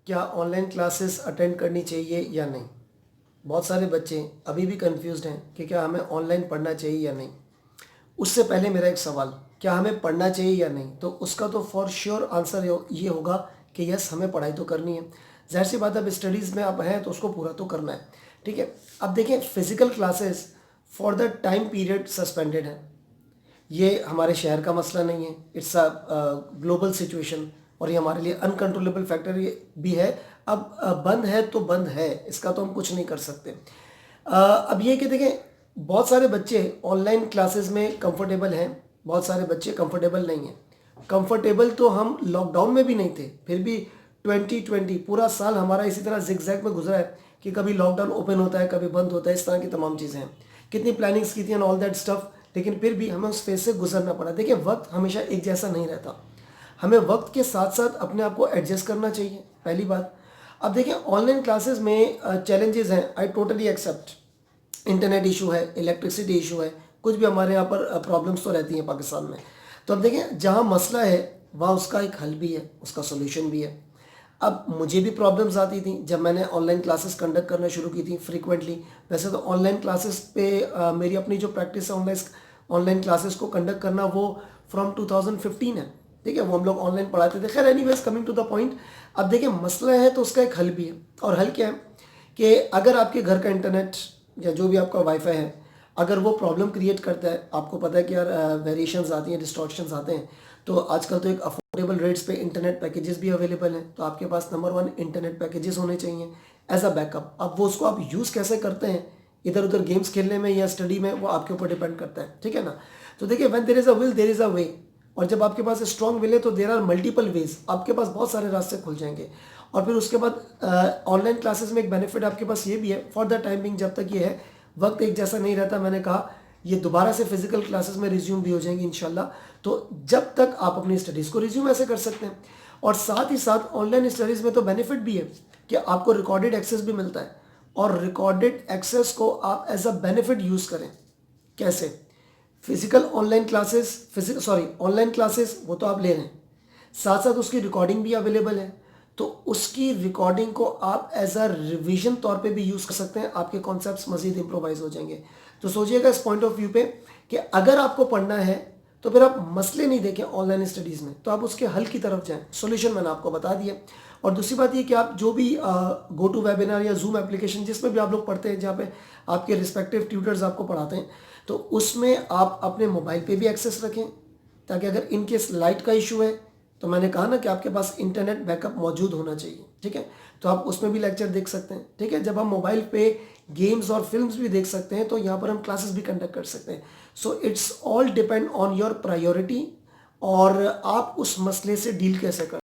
क्या online classes attend करनी चाहिए या नहीं। बहुत सारे बच्चे अभी भी कंफ्यूज्ड हैं कि क्या हमें ऑनलाइन पढ़ना चाहिए या नहीं। उससे पहले मेरा एक सवाल, क्या हमें पढ़ना चाहिए या नहीं, तो उसका तो फॉर श्योर आंसर ये होगा कि यस, हमें पढ़ाई तो करनी है। जाहिर सी बात है, अब स्टडीज़ में आप हैं तो उसको पूरा तो करना है। ठीक है, अब देखें, physical classes for the time period suspended है। ये हमारे शहर का मसला नहीं है, इट्स अ ग्लोबल सिचुएशन, और ये हमारे लिए अनकंट्रोलेबल फैक्टर ये भी है। अब बंद है तो बंद है, इसका तो हम कुछ नहीं कर सकते। अब ये कि देखें, बहुत सारे बच्चे ऑनलाइन क्लासेस में कंफर्टेबल हैं, बहुत सारे बच्चे कंफर्टेबल नहीं हैं। कंफर्टेबल तो हम लॉकडाउन में भी नहीं थे, फिर भी 2020 पूरा साल हमारा इसी तरह जिगजैग में गुजरा है कि कभी लॉकडाउन ओपन होता है, कभी बंद होता है, इस तरह की तमाम चीज़ें हैं। कितनी प्लानिंग्स की थी एंड ऑल दैट स्टफ, लेकिन फिर भी हमें उस फेज से गुजरना पड़ा। देखिए, वक्त हमेशा एक जैसा नहीं रहता, हमें वक्त के साथ साथ अपने आप को एडजस्ट करना चाहिए, पहली बात। अब देखिए, ऑनलाइन क्लासेस में चैलेंजेस हैं, I totally accept. Internet issue है, इलेक्ट्रिसिटी इशू है, कुछ भी हमारे यहाँ पर प्रॉब्लम्स तो रहती हैं पाकिस्तान में। तो अब देखें, जहाँ मसला है वहाँ उसका एक हल भी है, उसका सोल्यूशन भी है। अब मुझे भी प्रॉब्लम्स आती थी जब मैंने ऑनलाइन क्लासेस कंडक्ट करना शुरू की थी फ्रीक्वेंटली। वैसे तो ऑनलाइन क्लासेस पे मेरी अपनी जो प्रैक्टिस है ऑनलाइन ऑनलाइन क्लासेस को कंडक्ट करना, वो फ्रॉम 2015 है। ठीक है, वो हम लोग ऑनलाइन पढ़ाते थे। खैर, anyways, coming to the point. अब देखिए, मसला है तो उसका एक हल भी है, और हल क्या है कि अगर आपके घर का इंटरनेट या जो भी आपका वाईफाई है, अगर वो प्रॉब्लम क्रिएट करता है, आपको पता है कि यार वेरिएशंस आती हैं, डिस्टॉर्शंस आते हैं, तो आजकल तो एक अफोर्डेबल रेट्स पे इंटरनेट पैकेजेस भी अवेलेबल हैं, तो आपके पास नंबर 1 इंटरनेट पैकेजेस होने चाहिए एज अ बैकअप। अब वो उसको आप यूज़ कैसे करते हैं, इधर उधर गेम्स खेलने में या स्टडी में, वो आपके ऊपर डिपेंड करता है। ठीक है ना। तो देखिए, when there is a will there is a way, और जब आपके पास स्ट्रॉन्ग विल है तो देयर आर मल्टीपल वेज, आपके पास बहुत सारे रास्ते खुल जाएंगे। और फिर उसके बाद ऑनलाइन क्लासेस में एक बेनिफिट आपके पास ये भी है, फॉर द टाइमिंग, जब तक ये है, वक्त एक जैसा नहीं रहता। मैंने कहा ये दोबारा से फिजिकल क्लासेस में रिज्यूम भी हो जाएंगी इंशाल्लाह। तो जब तक आप अपनी स्टडीज़ को रिज्यूम ऐसे कर सकते हैं। और साथ ही साथ ऑनलाइन स्टडीज़ में तो बेनिफिट भी है कि आपको रिकॉर्डेड एक्सेस भी मिलता है, और रिकॉर्डेड एक्सेस को आप एज अ बेनिफिट यूज़ करें। कैसे? Physical online classes, online classes वो तो आप ले रहे हैं, साथ साथ उसकी रिकॉर्डिंग भी अवेलेबल है। तो उसकी रिकॉर्डिंग को आप एज अ रिवीजन तौर पे भी यूज़ कर सकते हैं, आपके कॉन्सेप्ट्स मज़ीद इंप्रोवाइज हो जाएंगे। तो सोचिएगा इस पॉइंट ऑफ व्यू पे कि अगर आपको पढ़ना है तो फिर आप मसले नहीं देखें ऑनलाइन स्टडीज़ में, तो आप उसके हल की तरफ जाएं। सॉल्यूशन मैंने आपको बता दिया। और दूसरी बात ये कि आप जो भी गो टू वेबिनार या जूम एप्लीकेशन जिसमें भी आप लोग पढ़ते हैं, जहाँ पे आपके रिस्पेक्टिव ट्यूटर्स आपको पढ़ाते हैं, तो उसमें आप अपने मोबाइल पे भी एक्सेस रखें, ताकि अगर इन केस लाइट का इशू है, तो मैंने कहा ना कि आपके पास इंटरनेट बैकअप मौजूद होना चाहिए। ठीक है, तो आप उसमें भी लेक्चर देख सकते हैं। ठीक है, जब हम मोबाइल पे गेम्स और फिल्म्स भी देख सकते हैं, तो यहाँ पर हम क्लासेस भी कंडक्ट कर सकते हैं। So it's all depend on your priority, और आप उस मसले से डील कैसे करते हैं।